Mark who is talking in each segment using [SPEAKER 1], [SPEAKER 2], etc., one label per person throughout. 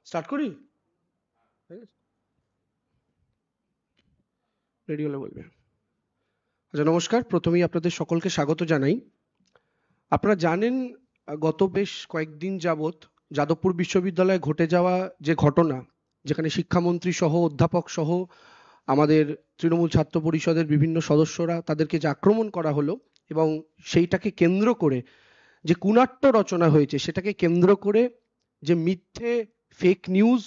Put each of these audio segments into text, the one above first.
[SPEAKER 1] Start করি, ready হলে বলবে। আচ্ছা, নমস্কার। প্রথমেই আপনাদের সকলকে স্বাগত জানাই। আপনারা জানেন গত বেশ কয়েকদিন যাবৎ যাদবপুর বিশ্ববিদ্যালয়ে ঘটে যাওয়া যে ঘটনা, যেখানে শিক্ষামন্ত্রী সহ অধ্যাপক সহ আমাদের তৃণমূল ছাত্র পরিষদের বিভিন্ন সদস্যরা তাদেরকে যে আক্রমণ করা হলো, এবং সেইটাকে কেন্দ্র করে যে কুনাট্য রচনা হয়েছে, সেটাকে কেন্দ্র করে যে মিথ্যে ফেক নিউজ,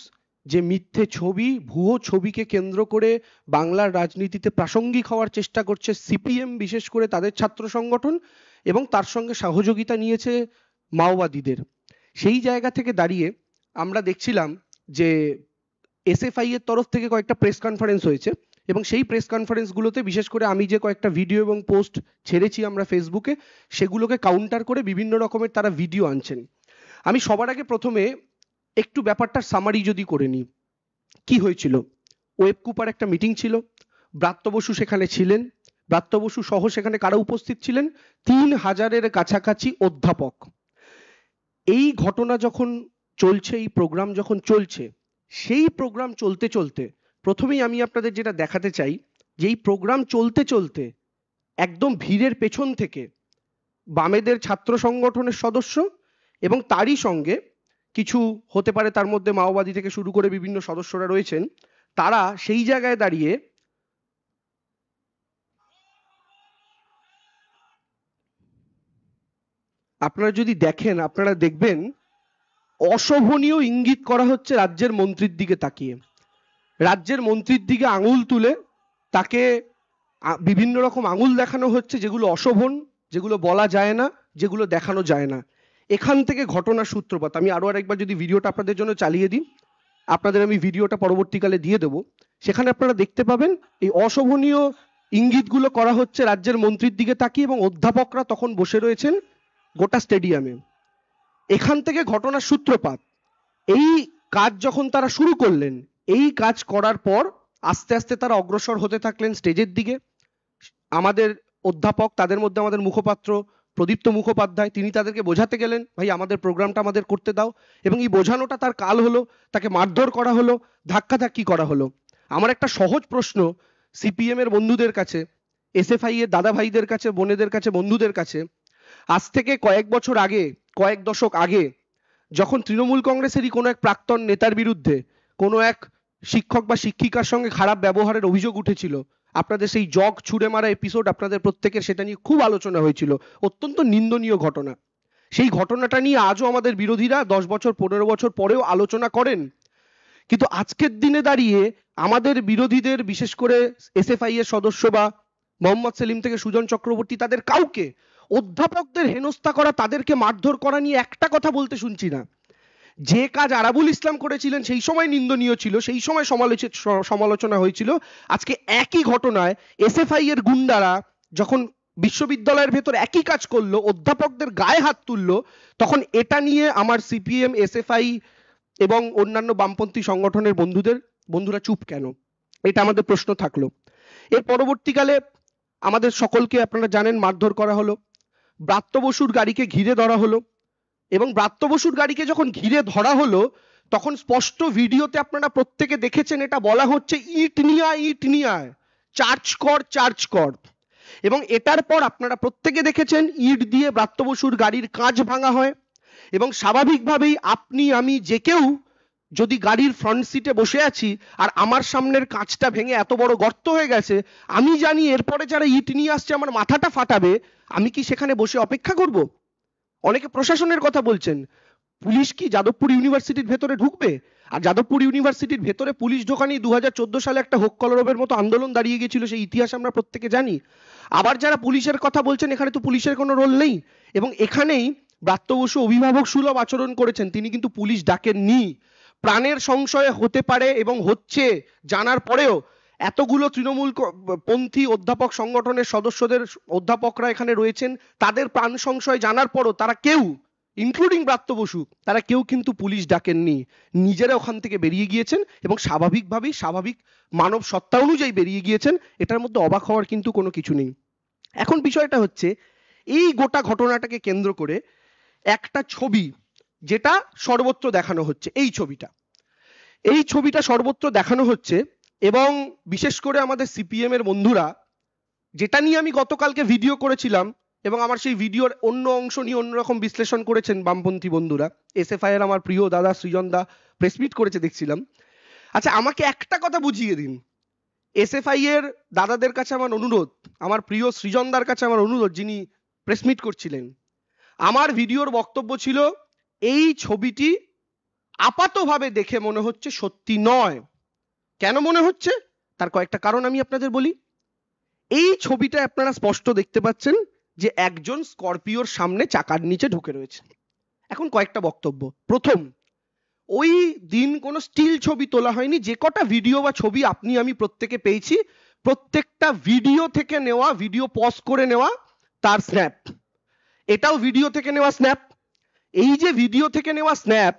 [SPEAKER 1] যে মিথ্যে ছবি, ভুয়ো ছবিকে কেন্দ্র করে বাংলার রাজনীতিতে প্রাসঙ্গিক হওয়ার চেষ্টা করছে সিপিএম, বিশেষ করে তাদের ছাত্র সংগঠন, এবং তার সঙ্গে সহযোগিতা নিয়েছে মাওবাদীদের। সেই জায়গা থেকে দাঁড়িয়ে আমরা দেখছিলাম যে এসএফআই এর তরফ থেকে কয়েকটা প্রেস কনফারেন্স হয়েছে, এবং সেই প্রেস কনফারেন্সগুলোতে বিশেষ করে আমি যে কয়েকটা ভিডিও এবং পোস্ট ছেড়েছি আমরা ফেসবুকে, সেগুলোকে কাউন্টার করে বিভিন্ন রকমের তারা ভিডিও আনছেন। আমি সবার আগে প্রথমে একটু ব্যাপারটার সামারি যদি করে নিই। কি হয়েছিল? ওয়েবকুপার একটা মিটিং ছিল, ব্রাত্য বসু সেখানে ছিলেন। ব্রাত্য বসু সহ সেখানে কারা উপস্থিত ছিলেন? 3000-এর কাছাকাছি অধ্যাপক। এই ঘটনা যখন চলছে, এই প্রোগ্রাম যখন চলছে, সেই প্রোগ্রাম চলতে চলতে প্রথমেই আমি আপনাদের যেটা দেখাতে চাই, যে এই প্রোগ্রাম চলতে চলতে একদম ভিড়ের পেছন থেকে বামেদের ছাত্র সংগঠনের সদস্য এবং তারই সঙ্গে কিছু হতে পারে, তার মধ্যে মাওবাদী থেকে শুরু করে বিভিন্ন সদস্যরা রয়েছেন, তারা সেই জায়গায় দাঁড়িয়ে আপনারা যদি দেখেন, আপনারা দেখবেন অশোভনীয় ইঙ্গিত করা হচ্ছে রাজ্যের মন্ত্রীর দিকে তাকিয়ে। রাজ্যের মন্ত্রীর দিকে আঙুল তুলে তাকে বিভিন্ন রকম আঙুল দেখানো হচ্ছে, যেগুলো অশোভন, যেগুলো বলা যায় না, যেগুলো দেখানো যায় না। এখান থেকে ঘটনার সূত্রপাত। আমি আরো আরেকবার যদি ভিডিওটা আপনাদের জন্য চালিয়ে দিই, আপনাদের আমি ভিডিওটা পরবর্তীকালে দিয়ে দেবো। সেখানে আপনারা দেখতে পাবেন এই অশোভনীয় ইঙ্গিতগুলো করা হচ্ছে রাজ্যের মন্ত্রীর দিকে তাকিয়ে, এবং অধ্যাপকরা তখন বসে রয়েছেন গোটা স্টেডিয়ামে। এখান থেকে ঘটনার সূত্রপাত। এই কাজ যখন তারা শুরু করলেন, এই কাজ করার পর আস্তে আস্তে তারা অগ্রসর হতে থাকলেন স্টেজের দিকে। আমাদের অধ্যাপক, তাদের মধ্যে আমাদের মুখপাত্র প্রদীপ্ত মুখোপাধ্যায়, তিনি তাদেরকে বোঝাতে গেলেন, ভাই আমাদের প্রোগ্রামটা আমাদের করতে দাও, এবং এই বোঝানোটা তার কাল হলো, তাকে মারধর করা হলো, ধাক্কাধাক্কি করা হলো। আমার একটা সহজ প্রশ্ন সিপিএম এর বন্ধুদের কাছে, এসএফআই এর দাদা ভাইদের কাছে, বোনেদের কাছে, বন্ধুদের কাছে, আজ থেকে কয়েক বছর আগে, কয়েক দশক আগে, যখন তৃণমূল কংগ্রেসেরই কোনো এক প্রাক্তন নেতার বিরুদ্ধে কোনো এক শিক্ষক বা শিক্ষিকার সঙ্গে খারাপ ব্যবহারের অভিযোগ উঠেছিল, আপনাদের সেই জগ ছুঁড়ে মারা এপিসোড আপনাদের প্রত্যেকের, সেটা নিয়ে খুব আলোচনা হয়েছিল, অত্যন্ত নিন্দনীয় ঘটনা। সেই ঘটনাটা নিয়ে আজও আমাদের বিরোধীরা 10 বছর 15 বছর পরেও আলোচনা করেন। কিন্তু আজকের দিনে দাঁড়িয়ে আমাদের বিরোধীদের, বিশেষ করে এসএফআই এর সদস্য বা মোহাম্মদ সেলিম থেকে সুজন চক্রবর্তী, তাদের কাউকে অধ্যাপকদের হেনস্থা করা, তাদেরকে মারধর করা নিয়ে একটা কথা বলতে শুনছি না। যে কাজ আরাবুল ইসলাম করেছিলেন সেই সময় নিন্দনীয় ছিল, সেই সময় সমালোচনা হয়েছিল। আজকে একই ঘটনায় এসএফআই এর গুন্ডারা যখন বিশ্ববিদ্যালয়ের ভেতর একই কাজ করলো, অধ্যাপকদের গায়ে হাত তুললো, তখন এটা নিয়ে আমার সিপিএম, এসএফআই এবং অন্যান্য বামপন্থী সংগঠনের বন্ধুরা চুপ কেন? এটা আমাদের প্রশ্ন থাকলো। এর পরবর্তীকালে আমাদের সকলকে, আপনারা জানেন, মারধর করা হলো, ব্রাত্য বসুর গাড়িকে ঘিরে ধরা হলো, এবং ব্রাত্য বসুর গাড়িকে যখন ঘিরে ধরা হলো, তখন স্পষ্ট ভিডিওতে আপনারা প্রত্যেকে দেখেছেন, এটা বলা হচ্ছে ইট নিয়ে আয়, ইট নিয়ে আয়, চার্জ কর, চার্জ কর। এবং এটার পর আপনারা প্রত্যেকে দেখেছেন ইট দিয়ে ব্রাত্য বসুর গাড়ির কাঁচ ভাঙা হয়, এবং স্বাভাবিকভাবেই আপনি আমি যে কেউ যদি গাড়ির ফ্রন্ট সিটে বসে আছি আর আমার সামনের কাঁচটা ভেঙে এত বড় গর্ত হয়ে গেছে, আমি জানি এরপরে যারা ইট নিয়ে আসছে আমার মাথাটা ফাটাবে, আমি কি সেখানে বসে অপেক্ষা করব? অনেকে প্রশাসনের কথা বলছেন, পুলিশ কি যাদবপুর ইউনিভার্সিটির ভেতরে ঢুকবে? আর যাদবপুর ইউনিভার্সিটির ভেতরে পুলিশ ঢোকানি 2014 সালে একটা হোক কলরবের মতো আন্দোলন দাঁড়িয়ে গিয়েছিল, সেই ইতিহাস আমরা প্রত্যেকে জানি। আবার যারা পুলিশের কথা বলছেন, এখানে তো পুলিশের কোনো রোল নেই, এবং এখানেই ব্রাত্য বসু অভিভাবক সুলভ আচরণ করেছেন, তিনি কিন্তু পুলিশ ডাকেননি। প্রাণের সংশয় হতে পারে এবং হচ্ছে জানার পরেও এতগুলো তৃণমূল পন্থী অধ্যাপক সংগঠনের সদস্যদের, অধ্যাপকরা এখানে রয়েছেন, তাদের প্রাণ সংশয় জানার পরও তারা কেউ, ইনক্লুডিং ব্রাত্য বসু, তারা কেউ কিন্তু পুলিশ ডাকেননি, নিজেরা ওখান থেকে বেরিয়ে গিয়েছেন, এবং স্বাভাবিকভাবেই, স্বাভাবিক মানব সত্তা অনুযায়ী বেরিয়ে গিয়েছেন। এটার মধ্যে অবাক হওয়ার কিন্তু কোনো কিছু নেই। এখন বিষয়টা হচ্ছে, এই গোটা ঘটনাটাকে কেন্দ্র করে একটা ছবি যেটা সর্বত্র দেখানো হচ্ছে, এই ছবিটা, এই ছবিটা সর্বত্র দেখানো হচ্ছে এবং বিশেষ করে আমাদের সিপিএম এর বন্ধুরা, যেটা নিয়ে আমি গতকালকে ভিডিও করেছিলাম এবং আমার সেই ভিডিওর অন্য অংশ নিয়ে অন্যরকম বিশ্লেষণ করেছেন বামপন্থী বন্ধুরা, এসএফআই এর আমার প্রিয় দাদা সৃজন দা প্রেস মিট করেছে দেখছিলাম। আচ্ছা, আমাকে একটা কথা বুঝিয়ে দিন, এসএফআই এর দাদাদের কাছে আমার অনুরোধ, আমার প্রিয় সৃজনদার কাছে আমার অনুরোধ, যিনি প্রেস মিট করছিলেন, আমার ভিডিওর বক্তব্য ছিল এই ছবিটি আপাতভাবে দেখে মনে হচ্ছে সত্যি নয়। কেন মনে হচ্ছে তার কয়েকটা কারণ আমি আপনাদের বলি। এই ছবিটা আপনারা স্পষ্ট দেখতে পাচ্ছেন যে একজন স্করপিওর সামনে চাকার নিচে ঢুকে রয়েছে। এখন কয়েকটা বক্তব্য। প্রথম, ওই দিন কোনো স্টিল ছবি তোলা হয়নি। যে কটা ভিডিও বা ছবি আপনি আমি প্রত্যেকে পেয়েছি, প্রত্যেকটা ভিডিও থেকে নেওয়া, ভিডিও পজ করে নেওয়া তার স্ন্যাপ। এটাও ভিডিও থেকে নেওয়া স্ন্যাপ। এই যে ভিডিও থেকে নেওয়া স্ন্যাপ,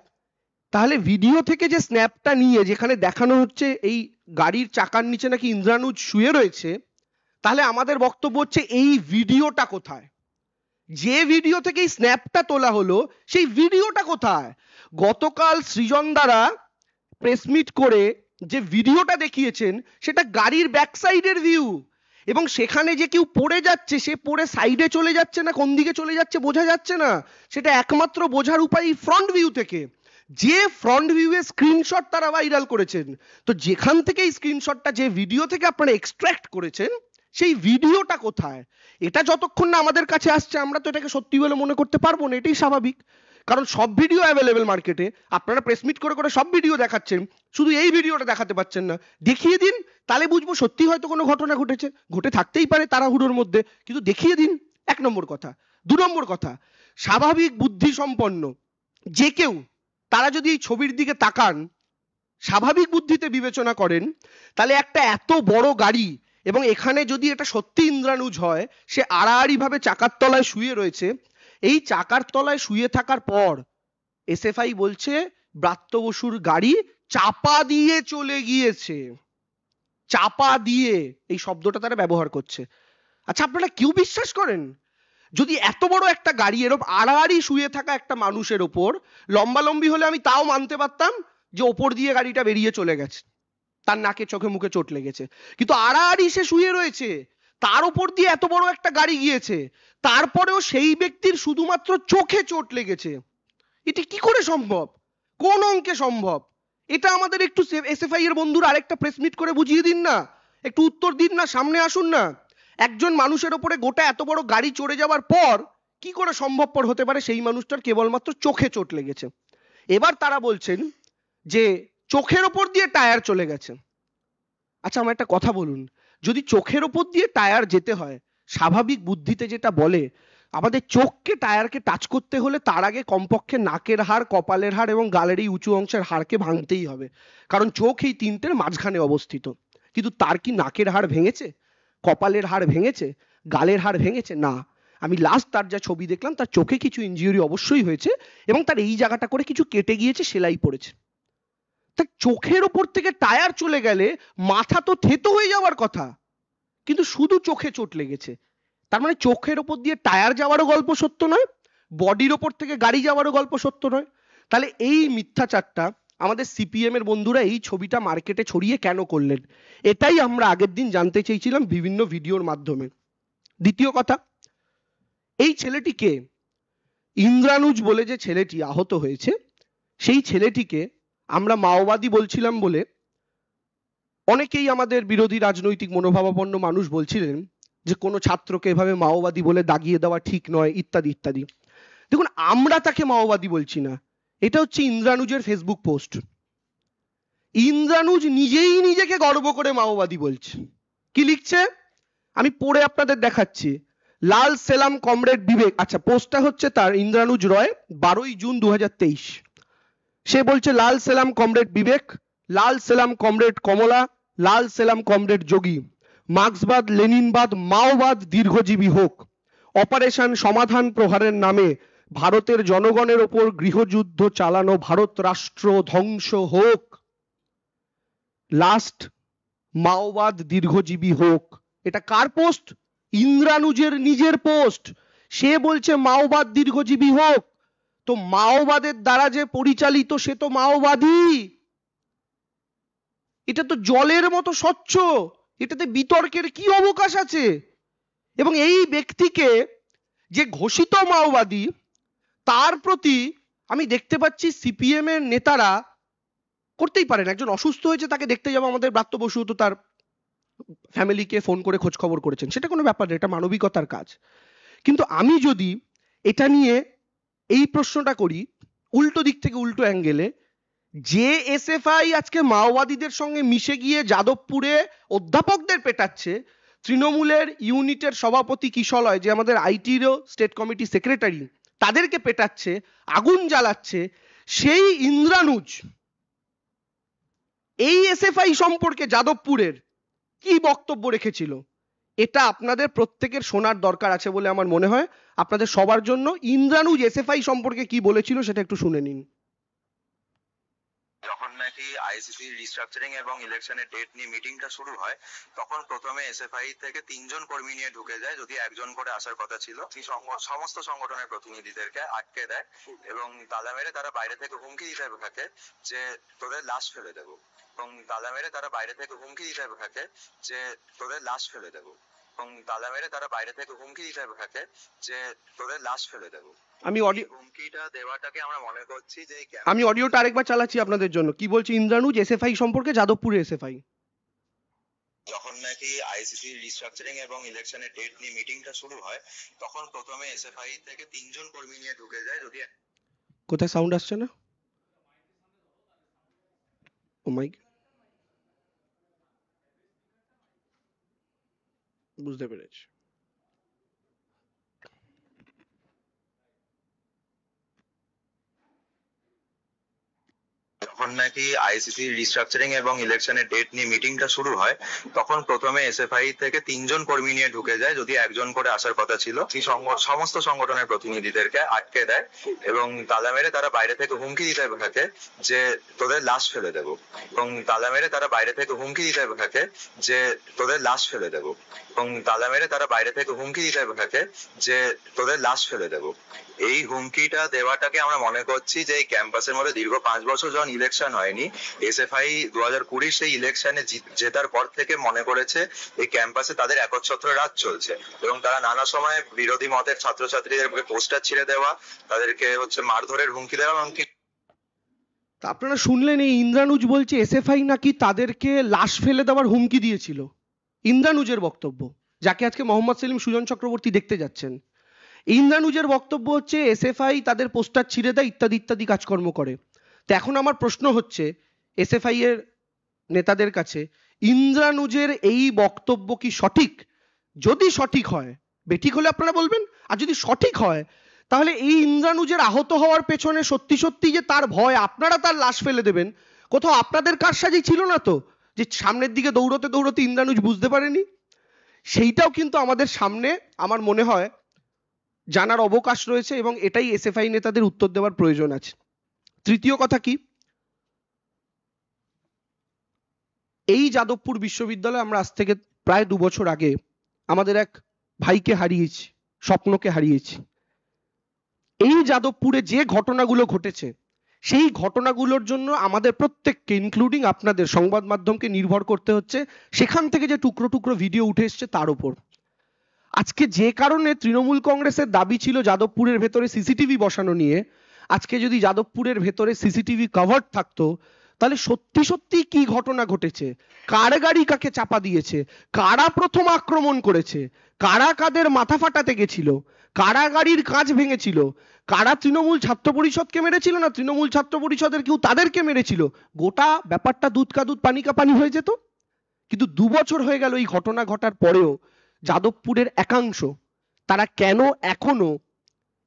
[SPEAKER 1] তাহলে ভিডিও থেকে যে স্ন্যাপটা নিয়ে যেখানে দেখানো হচ্ছে এই গাড়ির চাকার নিচে নাকি ইন্দ্রানুজ শুয়ে রয়েছে, তাহলে আমাদের বক্তব্য হচ্ছে এই ভিডিওটা কোথায়? যে ভিডিও থেকে এই স্ন্যাপটা তোলা হলো সেই ভিডিওটা কোথায়? গতকাল সৃজন দ্বারা প্রেস মিট করে যে ভিডিওটা দেখিয়েছেন সেটা গাড়ির ব্যাক সাইডের ভিউ, এবং সেখানে যে কেউ পড়ে যাচ্ছে, সে পড়ে সাইডে চলে যাচ্ছে না কোন দিকে চলে যাচ্ছে বোঝা যাচ্ছে না। সেটা একমাত্র বোঝার উপায় ফ্রন্ট ভিউ থেকে, যে ফ্রন্ট ভিউয়ে স্ক্রিনশট তারা ভাইরাল করেছেন। তো যেখান থেকে এই স্ক্রিনশটটা, যে ভিডিও থেকে আপনারা এক্সট্রাক্ট করেছেন, সেই ভিডিওটা কোথায়? এটা যতক্ষণ না আমাদের কাছে আসছে আমরা তো এটাকে সত্যি বলে মনে করতে পারবো না, এটাই স্বাভাবিক। কারণ সব ভিডিও অ্যাভেলেবেল মার্কেটে, আপনারা প্রেস মিট করে করে সব ভিডিও দেখাচ্ছেন, শুধু এই ভিডিওটা দেখাতে পাচ্ছেন না। দেখিয়ে দিন, তাহলে বুঝবো সত্যি হয়তো কোনো ঘটনা ঘটেছে, ঘটে থাকতেই পারে তাড়াহুড়োর মধ্যে, কিন্তু দেখিয়ে দিন। এক নম্বর কথা। দু নম্বর কথা, স্বাভাবিক বুদ্ধি সম্পন্ন যে কেউ তারা যদি এই ছবির দিকে তাকান, স্বাভাবিক বুদ্ধিতে বিবেচনা করেন, তাহলে একটা এত বড় গাড়ি এবং এখানে যদি এটা সত্যি ইন্দ্রানুজ হয়, সে আড়াআড়ি ভাবে চাকার তলায় শুয়ে রয়েছে। এই চাকার তলায় শুয়ে থাকার পর এসএফআই বলছে ব্রাত্য বসুর গাড়ি চাপা দিয়ে চলে গিয়েছে। চাপা দিয়ে এই শব্দটা তারা ব্যবহার করছে। আচ্ছা, আপনারা কেউ বিশ্বাস করেন? যদি এত বড় একটা গাড়ি এরকম আড়াআড়ি শুয়ে থাকা একটা মানুষের ওপর, লম্বালম্বি হলে আমি তাও মানতে পারতাম যে ওপর দিয়ে গাড়িটা বেরিয়ে চলে গেছে, তার নাকে চোখে মুখে চোট লেগেছে, কিন্তু আড়াআড়ি সে শুয়ে রয়েছে, তার উপর দিয়ে এত বড় একটা গাড়ি গিয়েছে, তারপরেও সেই ব্যক্তির শুধুমাত্র চোখে চোট লেগেছে। এটা কি করে সম্ভব? কোন অঙ্কে সম্ভব? এটা আমাদের একটু এসএফআই এর বন্ধুরা আরেকটা প্রেস মিট করে বুঝিয়ে দিন না, একটু উত্তর দিন না, সামনে আসুন না। একজন মানুষের ওপরে গোটা এত বড় গাড়ি চড়ে যাওয়ার পর কি করে সম্ভবপর হতে পারে সেই মানুষটার কেবলমাত্র চোখে চোট লেগেছে? এবার তারা বলছেন যে চোখের ওপর দিয়ে টায়ার চলে গেছে। আচ্ছা, আমার একটা কথা বলুন, যদি চোখের ওপর দিয়ে টায়ার যেতে হয়, স্বাভাবিক বুদ্ধিতে যেটা বলে, আমাদের চোখকে টায়ারকে টাচ করতে হলে তার আগে কমপক্ষে নাকের হাড়, কপালের হাড় এবং গালের এই উঁচু অংশের হাড়কে ভাঙতেই হবে, কারণ চোখ এই তিনটের মাঝখানে অবস্থিত। কিন্তু তার কি নাকের হাড় ভেঙেছে, কপালের হাড় ভেঙেছে, গালের হাড় ভেঙেছে? না। আমি লাস্ট তার যা ছবি দেখলাম, তার চোখে কিছু ইনজিউরি অবশ্যই হয়েছে এবং তার এই জায়গাটা করে কিছু কেটে গিয়েছে, সেলাই পড়েছে। তা চোখের ওপর থেকে টায়ার চলে গেলে মাথা তো থেতো হয়ে যাওয়ার কথা, কিন্তু শুধু চোখে চোট লেগেছে। তার মানে চোখের ওপর দিয়ে টায়ার যাওয়ারও গল্প সত্য নয়, বডির ওপর থেকে গাড়ি যাওয়ারও গল্প সত্য নয়। তাহলে এই মিথ্যাচারটা আমাদের সিপিএম এর বন্ধুরা এই ছবিটা মার্কেটে ছড়িয়ে কেন করলেন, এটাই আমরা আগের দিন জানতে চেয়েছিলাম বিভিন্ন ভিডিওর মাধ্যমে। দ্বিতীয় কথা, এই ছেলেটিকে, ইন্দ্রানুজ বলে যে ছেলেটি আহত হয়েছে, সেই ছেলেটিকে আমরা মাওবাদী বলছিলাম বলে অনেকেই আমাদের বিরোধী রাজনৈতিক মনোভাবাপন্ন মানুষ বলছিলেন যে কোনো ছাত্রকে এভাবে মাওবাদী বলে দাগিয়ে দেওয়া ঠিক নয়, ইত্যাদি ইত্যাদি। দেখুন, আমরা তাকে মাওবাদী বলছি না, এটা হচ্ছে ইন্দ্রানুজের ফেসবুক পোস্ট। ইন্দ্রানুজ নিজেই নিজেকে গর্ব করে মাওবাদী বলছে। কি লিখছে আমি পড়ে আপনাদের দেখাচ্ছি। লাল সেলাম কমরেড বিবেক, আচ্ছা পোস্টটা হচ্ছে তার, ইন্দ্রানুজ রয়, 12ই জুন 2023। সে বলছে লাল সেলাম কমরেড বিবেক, লাল সেলাম কমরেড কমলা, লাল সেলাম কমরেড যোগী, মার্ক্সবাদ লেনিনবাদ মাওবাদ দীর্ঘজীবী হোক, অপারেশন সমাধান প্রহারের নামে ভারতের জনগণের ওপর গৃহযুদ্ধ চালানো ভারত রাষ্ট্র ধ্বংস হোক, লাস্ট মাওবাদ দীর্ঘজীবী হোক। এটা কার পোস্ট? ইন্দ্রানুজের নিজের পোস্ট। সে বলছে মাওবাদ দীর্ঘজীবী হোক। তো মাওবাদের দ্বারা যে পরিচালিত সে তো মাওবাদী। এটা তো জলের মতো স্বচ্ছ, এটাতে বিতর্কের কি অবকাশ আছে? এবং এই ব্যক্তিকে, যে ঘোষিত মাওবাদী, তার প্রতি আমি দেখতে পাচ্ছি সিপিএম এর নেতারা করতেই পারেন, একজন অসুস্থ হয়েছে তাকে দেখতে যাবো, আমাদের ব্রাত্য বসু তো তার ফ্যামিলিকে ফোন করে খোঁজ খবর করেছেন, সেটা কোনো ব্যাপার না, এটা মানবিকতার কাজ। কিন্তু আমি যদি এটা নিয়ে এই প্রশ্নটা করি উল্টো দিক থেকে, উল্টো অ্যাঙ্গেলে, যে এসএফআই আজকে মাওবাদীদের সঙ্গে মিশে গিয়ে যাদবপুরে অধ্যাপকদের পেটাচ্ছে, তৃণমূলের ইউনিটের সভাপতি কিশলয়, যে আমাদের আইটিরও স্টেট কমিটি সেক্রেটারি, তাদেরকে পেটাচ্ছে, আগুন জ্বালাচ্ছে, সেই ইন্দ্রানুজ এই এসএফআই সম্পর্কে যাদবপুরের কি বক্তব্য রেখেছিল, এটা আপনাদের প্রত্যেকের শোনার দরকার আছে বলে আমার মনে হয়। আপনাদের সবার জন্য ইন্দ্রানুজ এসএফআই সম্পর্কে কি বলেছিল সেটা একটু শুনে নিন।
[SPEAKER 2] যখন নাকি আইসিসি রিস্ট্রাকচারিং এবং ইলেকশনের ডেট নিয়ে মিটিংটা শুরু হয়, তখন প্রথমে এসএফআই থেকে 3জন কর্মী নিয়ে ঢুকে যায়, যদি একজন করে আসার কথা ছিল। সমস্ত সংগঠনের প্রতিনিধিদেরকে আটকে দেয় এবং তালা মেরে তারা বাইরে থেকে হুমকি দিতে থাকে যে তোদের লাশ ফেলে দেবো, এবং তালা মেরে তারা বাইরে থেকে হুমকি দিতে থাকে যে তোদের লাশ ফেলে দেবো, এবং তালা মেরে তারা বাইরে থেকে হুমকি দিতে থাকে যে তোদের লাশ ফেলে দেবো।
[SPEAKER 1] আমি অডিও
[SPEAKER 2] হুমকিটা দেওয়াটাকে আমরা মনে করছি যে
[SPEAKER 1] আমি অডিওটা আরেকবার চালাচ্ছি আপনাদের জন্য, কি বলছে ইন্দ্রানুজ এসএফআই সম্পর্কে, যাদবপুরে এসএফআই।
[SPEAKER 2] যখন নাকি আইসিসি রিস্ট্রাকচারিং এবং ইলেকশনের ডেট নিয়ে মিটিংটা শুরু হয়, তখন প্রথমে এসএফআই থেকে 3জন কর্মী নিয়ে ঢুকে যায়, যদি
[SPEAKER 1] কোথায় সাউন্ড আসছে না? ও মাইক, বুঝতে পেরেছি।
[SPEAKER 2] যখন নাকি আইসিসি রিস্ট্রাকচারিং এবং ইলেকশনের ডেট নিয়ে মিটিংটা শুরু হয়, তখন প্রথমে এসএফআই থেকে 3জন কর্মী নিয়ে ঢুকে যায়, যদি একজন করে আসার কথা ছিল। সমস্ত সংগঠনের প্রতিনিধিদেরকে আটকে দেয় এবং তালা মেরে তারা বাইরে থেকে হুমকি দিতে থাকে যে তোদের লাশ ফেলে দেবো, এবং তালা মেরে তারা বাইরে থেকে হুমকি দিতে থাকে যে তোদের লাশ ফেলে দেবো, এবং তালা মেরে তারা বাইরে থেকে হুমকি দিতে থাকে যে তোদের লাশ ফেলে দেবো। এই হুমকিটা দেওয়াটাকে আমরা মনে করছি যে এই ক্যাম্পাসের মধ্যে দীর্ঘ 5 বছর যখন ইলেকশন হয়নি, এসএফআই 2020 সেই ইলেকশনে জেতার পর থেকে মনে করেছে এই ক্যাম্পাসে তাদের একচ্ছত্র রাজ চলছে, এবং তারা নানা সময় বিরোধী মতের ছাত্রছাত্রীদেরকে পোস্টার ছিঁড়ে দেওয়া, তাদেরকে মারধরের হুমকি দেওয়া, এমনকি
[SPEAKER 1] আপনারা শুনলেন এই ইন্দ্রানুজ বলছে এসএফআই নাকি তাদেরকে লাশ ফেলে দেওয়ার হুমকি দিয়েছিল। ইন্দ্রানুজের বক্তব্য, যাকে আজকে মোহাম্মদ সেলিম সুজন চক্রবর্তী দেখতে যাচ্ছেন। ইন্দ্রানুজের বক্তব্য হচ্ছে এসএফআই তাদের পোস্টার ছিঁড়ে দেয়, ইত্যাদি ইত্যাদি কাজকর্ম করে। তো এখন আমার প্রশ্ন হচ্ছে এসএফআই এর নেতাদের কাছে, ইন্দ্রানুজের এই বক্তব্য কি সঠিক? যদি সঠিক হয়, বেঠিক হলে আপনারা বলবেন, আর যদি সঠিক হয়, তাহলে এই ইন্দ্রানুজের আহত হওয়ার পেছনে সত্যি সত্যি যে তার ভয় আপনারা তার লাশ ফেলে দেবেন, কোথাও আপনাদের কারসাজি ছিল না তো, যে সামনের দিকে দৌড়তে দৌড়তে ইন্দ্রানুজ বুঝতে পারেনি? সেইটাও কিন্তু আমাদের সামনে আমার মনে হয় জানার অবকাশ রয়েছে, এবং এটাই এসএফআই নেতাদের উত্তর দেওয়ার প্রয়োজন আছে। তৃতীয় কথা কি, এই যাদবপুর বিশ্ববিদ্যালয়ে আমরা আজ থেকে প্রায় 2 বছর আগে আমাদের এক ভাইকে হারিয়েছি, স্বপ্নকে হারিয়েছি। এই যাদবপুরে যে ঘটনাগুলো ঘটেছে, সেই ঘটনাগুলোর জন্য আমাদের প্রত্যেককে, ইনক্লুডিং আপনাদের সংবাদ মাধ্যমকে নির্ভর করতে হচ্ছে সেখান থেকে যে টুকরো টুকরো ভিডিও উঠে এসছে তার উপর। আজকে যে কারণে তৃণমূল কংগ্রেসের দাবি ছিল যাদবপুরের ভেতরে সিসিটিভি বসানো নিয়ে, আজকে যদি যাদবপুরের ভেতরে সিসিটিভি কভার থাকতো, তাহলে সত্যি সত্যি কি ঘটনা ঘটেছে, কার গাড়ি কাকে চাপা দিয়েছে, কারা প্রথম আক্রমণ করেছে, কারা কাদের মাথা ফাটাতে গেছিল, কারা গাড়ির কাঁচ ভেঙেছিল, কারা তৃণমূল ছাত্র পরিষদকে মেরেছিল, না তৃণমূল ছাত্র পরিষদের কেউ তাদেরকে মেরেছিল, গোটা ব্যাপারটা দুধ কা দুধ পানি কা পানি হয়ে যেত। কিন্তু 2 বছর হয়ে গেল এই ঘটনা ঘটার পরেও যাদবপুরের একাংশ তারা কেন এখনো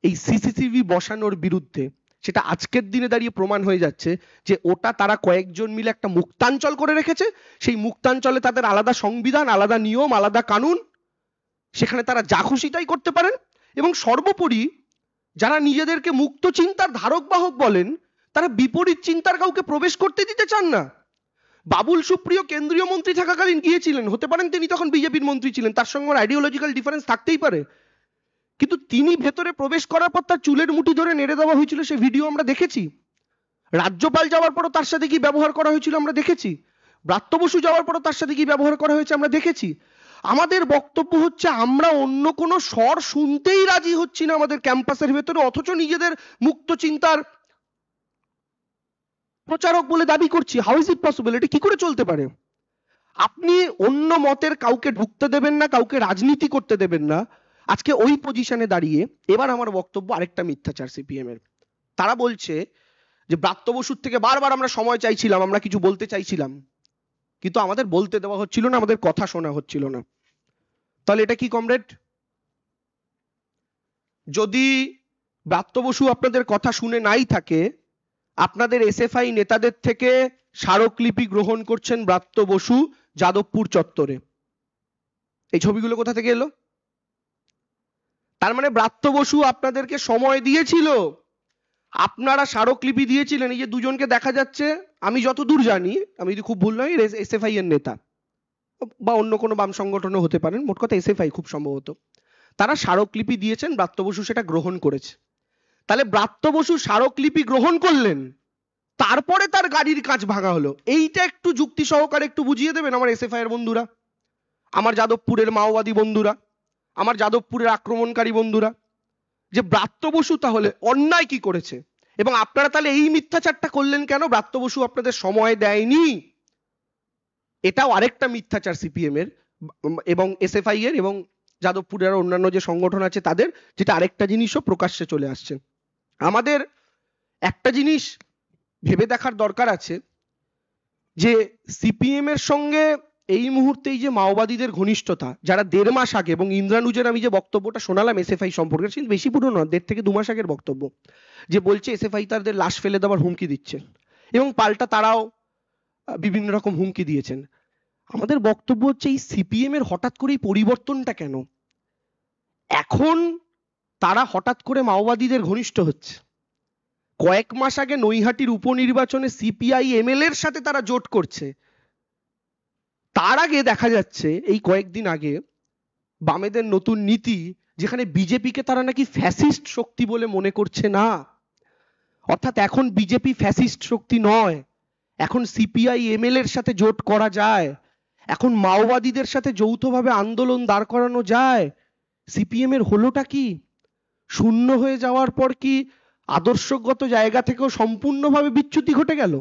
[SPEAKER 1] এই সিসিটিভি বসানোর বিরুদ্ধে, সেটা আজকের দিনে দাঁড়িয়ে প্রমাণ হয়ে যাচ্ছে যে ওটা তারা কয়েকজন মিলে একটা মুক্তাঞ্চল করে রেখেছে। সেই মুক্তাঞ্চলে তাদের আলাদা সংবিধান, আলাদা নিয়ম, আলাদা কানুন, সেখানে তারা যা খুশি তাই করতে পারেন। এবং সর্বোপরি যারা নিজেদেরকে মুক্ত চিন্তার ধারক বাহক বলেন, তারা বিপরীত চিন্তার কাউকে প্রবেশ করতে দিতে চান না। বাবুল সুপ্রিয় কেন্দ্রীয় মন্ত্রী থাকাকালীন গিয়েছিলেন, হতে পারেন তিনি তখন বিজেপির মন্ত্রী ছিলেন, তার সঙ্গে আইডিওলজিক্যাল ডিফারেন্স থাকতেই পারে, কিন্তু তিনি ভেতরে প্রবেশ করার পর তার চুলের মুঠি ধরে নেড়ে দেওয়া হয়েছিল, সেই ভিডিও আমরা দেখেছি। রাজ্যপাল যাওয়ার পরও তার সাথে কি ব্যবহার করা হয়েছিল আমরা দেখেছি। ব্রাত্য বসু যাওয়ার পরও তার সাথে কি ব্যবহার করা হয়েছে আমরা দেখেছি। আমাদের বক্তব্য হচ্ছে আমরা অন্য কোনো স্বর শুনতেই রাজি হচ্ছি না আমাদের ক্যাম্পাসের ভেতরে, অথচ নিজেদের মুক্ত চিন্তার প্রচারক বলে দাবি করছি। How is it possible? এটা কি করে চলতে পারে? আপনি অন্য মতের কাউকে ঢুকতে দেবেন না, কাউকে রাজনীতি করতে দেবেন না। আজকে ওই পজিশনে দাঁড়িয়ে এবার আমার বক্তব্য আরেকটা মিথ্যাচার সিপিএম এর। তারা বলছে যে ব্রাত্য বসুর থেকে বারবার আমরা সময় চাইছিলাম, আমরা কিছু বলতে চাইছিলাম, কিন্তু আমাদের বলতে দেওয়া হচ্ছিল না, আমাদের কথা শোনা হচ্ছিল না। তাহলে এটা কি কমরেড? যদি ব্রাত্য বসু আপনাদের কথা শুনে নাই থাকে, আপনাদের এসএফআই নেতাদের থেকে স্মারকলিপি গ্রহণ করছেন ব্রাত্য বসু যাদবপুর চত্বরে, এই ছবিগুলো কোথা থেকে এলো? তার মানে ব্রাত্য বসু আপনাদেরকে সময় দিয়েছিল, আপনারা স্মারকলিপি দিয়েছিলেন। এই যে দুজনকে দেখা যাচ্ছে, আমি যতদূর জানি, আমি যদি খুব ভুল নয়, এসএফআই এর নেতা বা অন্য কোনো বাম সংগঠনও হতে পারেন, মোট কথা এসএফআই খুব সম্ভবত, তারা স্মারকলিপি দিয়েছেন, ব্রাত্য বসু সেটা গ্রহণ করেছে। তাহলে ব্রাত্য বসু স্মারকলিপি গ্রহণ করলেন, তারপরে তার গাড়ির কাঁচ ভাঙা হলো। এইটা একটু যুক্তি সহকারে একটু বুঝিয়ে দেবেন আমার এসএফআই এর বন্ধুরা, আমার যাদবপুরের মাওবাদী বন্ধুরা, আমার যাদবপুরের আক্রমণকারী বন্ধুরা, যে ব্রাত্য বসু তাহলে অন্যায় কি করেছে, এবং আপনারা তাহলে এই মিথ্যাচারটা করলেন কেন? ব্রাত্য বসু আপনাদের সময় দেয়নি, এটাও আরেকটা মিথ্যাচার সিপিএম এর এবং এসএফআই এর এবং যাদবপুরের অন্যান্য যে সংগঠন আছে তাদের, যেটা আরেকটা জিনিসও প্রকাশ্যে চলে আসছে। আমাদের একটা জিনিস ভেবে দেখার দরকার আছে যে সিপিএম এর সঙ্গে এই মুহূর্তে এই যে মাওবাদীদের ঘনিষ্ঠতা, যারা 1.5 মাস আগে, এবং ইন্দ্রানুজের আমি যে বক্তব্যটা শোনালাম এসএফআই সম্পর্কে, সেটা বেশি পুরনো না, 1.5 থেকে 2 মাস আগের বক্তব্য, যে বলছে এসএফআই তাদের লাশ ফেলে দেওয়ার হুমকি দিচ্ছে এবং পাল্টা তারাও বিভিন্ন রকম হুমকি দিয়েছেন। আমাদের বক্তব্য হচ্ছে এই সিপিএম এর হঠাৎ করেই পরিবর্তনটা কেন? এখন তারা হঠাৎ করে মাওবাদীদের ঘনিষ্ঠ হচ্ছে। কয়েক মাস আগে নৈহাটির উপনির্বাচনে সিপিআই এমএলএ এর সাথে তারা জোট করছে। তার আগে দেখা যাচ্ছে এই কয়েকদিন আগে বামেদের নতুন নীতি, যেখানে বিজেপিকে তারা নাকি ফ্যাসিস্ট শক্তি বলে মনে করছে না, অর্থাৎ এখন বিজেপি ফ্যাসিস্ট শক্তি নয়, এখন সিপিআই এমএলএ এর সাথে জোট করা যায়, এখন মাওবাদীদের সাথে যৌথভাবে আন্দোলন দাঁড় করানো যায়। সিপিএম এর হলোটা কি? শূন্য হয়ে যাওয়ার পর কি আদর্শগত জায়গা থেকেও সম্পূর্ণভাবে বিচ্যুতি ঘটে গেল?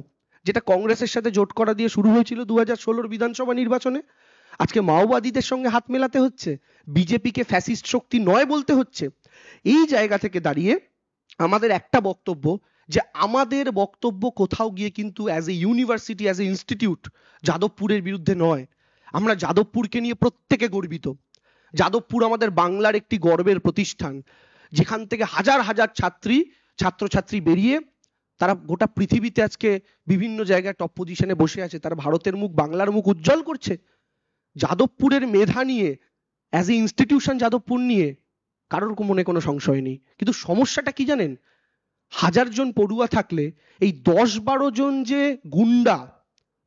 [SPEAKER 1] যেটা কংগ্রেসের সাথে জোট করা দিয়ে শুরু হয়েছিল 2016 বিধানসভা নির্বাচনে, আজকে মাওবাদীদের সঙ্গে হাত মেলাতে হচ্ছে, বিজেপিকে ফ্যাসিস্ট শক্তি নয় বলতে হচ্ছে। এই জায়গা থেকে দাঁড়িয়ে আমাদের একটা বক্তব্য, যে আমাদের বক্তব্য কোথাও গিয়ে কিন্তু as a university, as a institute যাদবপুরের বিরুদ্ধে নয়। আমরা যাদবপুরকে নিয়ে প্রত্যেকে গর্বিত। যাদবপুর আমাদের বাংলার একটি গর্বের প্রতিষ্ঠান, যেখান থেকে হাজার হাজার ছাত্রছাত্রী বেরিয়ে তারা গোটা পৃথিবীতে আজকে বিভিন্ন জায়গায় টপ পজিশনে বসে আছে, তারা ভারতের মুখ, বাংলার মুখ উজ্জ্বল করছে। যাদবপুরের মেধা নিয়ে, অ্যাজ এ ইনস্টিটিউশন যাদবপুর নিয়ে কারোর মনে কোনো সংশয় নেই। কিন্তু সমস্যাটা কি জানেন? 1000 জন পড়ুয়া থাকলে এই 10-12 জন যে গুন্ডা,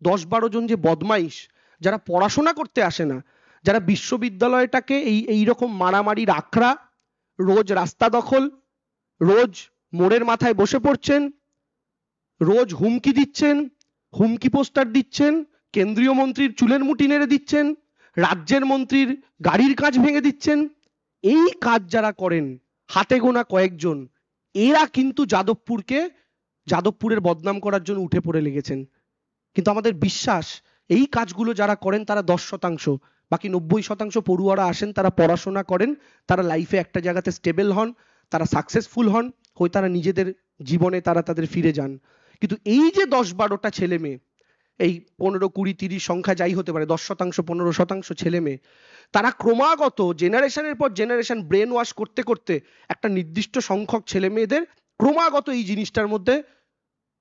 [SPEAKER 1] 10-12 জন যে বদমাইশ, যারা পড়াশোনা করতে আসে না, যারা বিশ্ববিদ্যালয়টাকে এই রকম মারামারির আখড়া, রোজ রাস্তা দখল, রোজ মোড়ের মাথায় বসে পড়ছেন, রোজ হুমকি দিচ্ছেন, হুমকি পোস্টার দিচ্ছেন, কেন্দ্রীয় মন্ত্রীর চুলের মুঠি নেড়ে দিচ্ছেন, রাজ্যের মন্ত্রীর গাড়ির কাঁচ ভেঙে দিচ্ছেন, এই কাজ যারা করেন হাতে গোনা কয়েকজন, এরা কিন্তু যাদবপুরের বদনাম করার জন্য উঠে পড়ে লেগেছেন। কিন্তু আমাদের বিশ্বাস, এই কাজগুলো যারা করেন তারা 10%, বাকি 90% পড়ুয়ারা আসেন, তারা পড়াশোনা করেন, তারা লাইফে একটা জায়গাতে স্টেবল হন, তারা সাকসেসফুল হন, হয়ে তারা নিজেদের জীবনে তাদের ফিরে যান। কিন্তু এই যে 10-12টা ছেলে মেয়ে, এই 15, 20, 30 সংখ্যা যাই হতে পারে, 10%, 15% ছেলে মেয়ে, তারা ক্রমাগত জেনারেশনের পর জেনারেশন ব্রেন ওয়াশ করতে করতে একটা নির্দিষ্ট সংখ্যক ছেলে মেয়েদের ক্রমাগত এই জিনিসটার মধ্যে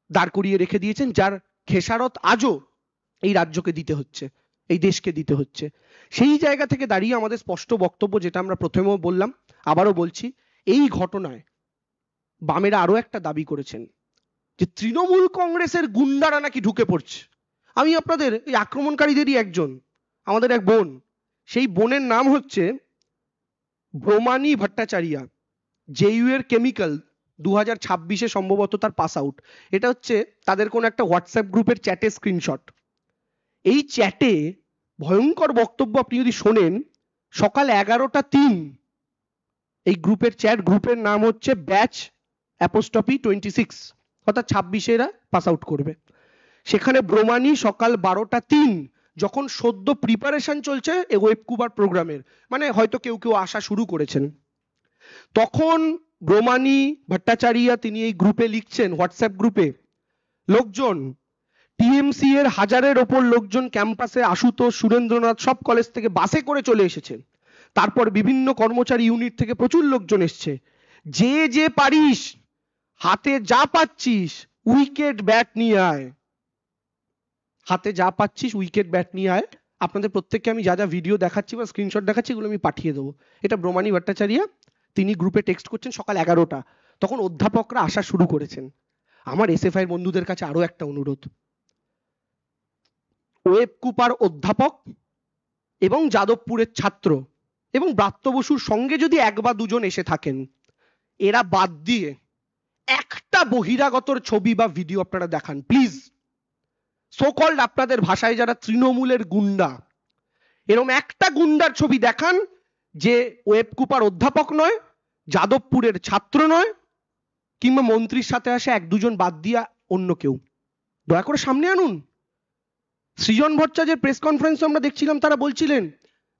[SPEAKER 1] দাঁড় করিয়ে রেখে দিয়েছেন, যার খেসারত আজও এই রাজ্যকে দিতে হচ্ছে, এই দেশকে দিতে হচ্ছে। সেই জায়গা থেকে দাঁড়িয়ে আমাদের স্পষ্ট বক্তব্য, যেটা আমরা প্রথমেও বললাম, আবারও বলছি, এই ঘটনায় বামেরা আরো একটা দাবি করেছেন যে তৃণমূল কংগ্রেসের গুন্ডারা নাকি ঢুকে পড়ছে। আমি আপনাদের এই আক্রমণকারীদেরই একজন, আমাদের এক বোন, সেই বোনের নাম হচ্ছে ব্রহ্মানী ভট্টাচার্য, জেইউ এর কেমিক্যাল, 2026-এ সম্ভবত তার পাস আউট। এটা হচ্ছে তাদের কোন একটা হোয়াটসঅ্যাপ গ্রুপের চ্যাটের স্ক্রিনশট। এই চ্যাটে ভয়ঙ্কর বক্তব্য আপনি যদি শোনেন, সকাল 11:03 এই গ্রুপের চ্যাট, গ্রুপের নাম হচ্ছে ব্যাচ অ্যাপোস্ট্রফি 26, অর্থাৎ 26এরা পাস আউট করবে। সেখানে ব্রহ্মানি সকাল 12:03 যখন সদ্য প্রিপারেশন চলছে ওয়েব কুবার প্রোগ্রামের, মানে হয়তো কেউ কেউ আসা শুরু করেছেন, তখন ব্রহ্মানি ভট্টাচার্য তিনি এই গ্রুপে লিখছেন, হোয়াটসঅ্যাপ গ্রুপে, লোকজন টিএমসি এর হাজারের ওপর লোকজন ক্যাম্পাসে, আশুতোষ, সুরেন্দ্রনাথ সব কলেজ থেকে বাসে করে চলে এসেছেন। তারপর বিভিন্ন কর্মচারী ইউনিট থেকে প্রচুর লোকজন এসছে। যে যে পারিস, হাতে যা পাচ্ছিস উইকেট ব্যাট নিয়ে আয়, হাতে যা পাচ্ছিস উইকেট ব্যাট নিয়ে আয়। আপনাদের প্রত্যেককে আমি যা যা ভিডিও দেখাচ্ছি বা স্ক্রিনশট দেখাচ্ছি এগুলো আমি পাঠিয়ে দেবো। এটা ব্রহ্মানি ভট্টাচার্য তিনি গ্রুপে টেক্সট করছেন সকাল 11টা, তখন অধ্যাপকরা আসা শুরু করেছেন। আমার এসএফআই বন্ধুদের কাছে আরো একটা অনুরোধ, ওয়েব কুপার অধ্যাপক এবং যাদবপুরের ছাত্র এবং ব্রাত্য বসুর সঙ্গে যদি এক বা দুজন এসে থাকেন, এরা বাদ দিয়ে একটা বহিরাগতর ছবি বা ভিডিও আপনারা দেখান প্লিজ। সোকল্ড আপনাদের ভাষায় যারা তৃণমূলের গুন্ডা, এরকম একটা গুন্ডার ছবি দেখান যে ওয়েব কুপার অধ্যাপক নয়, যাদবপুরের ছাত্র নয়, কিংবা মন্ত্রীর সাথে আসে এক দুজন বাদ দিয়া অন্য কেউ, দয়া করে সামনে আনুন। সৃজন ভট্টাচার্যের প্রেস কনফারেন্স আমরা দেখছিলাম, তারা বলছিলেন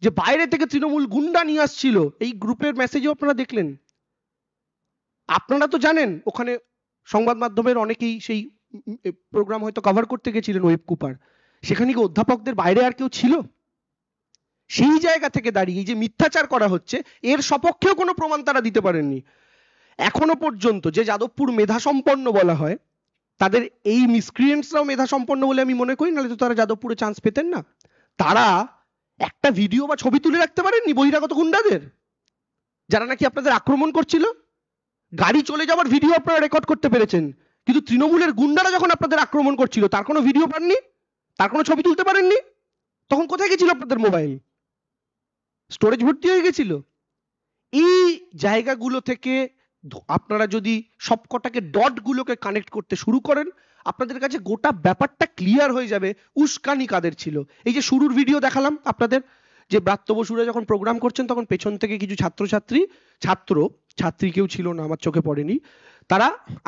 [SPEAKER 1] যে বাইরে থেকে তৃণমূল গুন্ডা নিয়ে আসছিল, এই গ্রুপের মেসেজও আপনারা দেখলেন। আপনারা তো জানেন ওখানে সংবাদ মাধ্যমের অনেকেই সেই প্রোগ্রাম হয়তো কভার করতে গেছিলেন ওয়েব কুপার, সেখানে কি অধ্যাপকদের বাইরে আর কেউ ছিল? সেই জায়গা থেকে দাঁড়িয়ে যে মিথ্যাচার করা হচ্ছে এর সপক্ষেও কোনো প্রমাণ তারা দিতে পারেননি এখনো পর্যন্ত। যে যাদবপুর মেধা সম্পন্ন বলা হয়, তাদের এই মিসক্রিয়েন্টসরাও মেধা সম্পন্ন বলে আমি মনে করি, নাহলে তো তারা যাদবপুরে চান্স পেতেন না। তারা একটা ভিডিও বা ছবি তুলে রাখতে পারেননি বহিরাগত গুন্ডাদের, যারা নাকি আপনাদের আক্রমণ করছিল। গাড়ি চলে যাওয়ার ভিডিও আপনারা রেকর্ড করতে পেরেছেন, কিন্তু তৃণমূলের গুন্ডারা যখন আপনাদের আক্রমণ করছিল তার কোনো ভিডিও পাননি, তার কোনো ছবি তুলতে পারেননি। তখন কোথায় গেছিল আপনাদের মোবাইল? স্টোরেজ ভর্তি হয়ে গেছিল। এই জায়গাগুলো থেকে আপনারা যদি সবকটাকে ডটগুলোকে কানেক্ট করতে শুরু করেন, আপনাদের কাছে গোটা ব্যাপারটা ক্লিয়ার হয়ে যাবে উস্কানি কাদের ছিল। এই যে শুরুর ভিডিও দেখালাম আপনাদের, যে ব্রাত্য বসুরা যখন প্রোগ্রাম করছেন তখন পেছন থেকে কিছু ছাত্রী কেউ ছিল না, আমার চোখে পড়েনি, তারা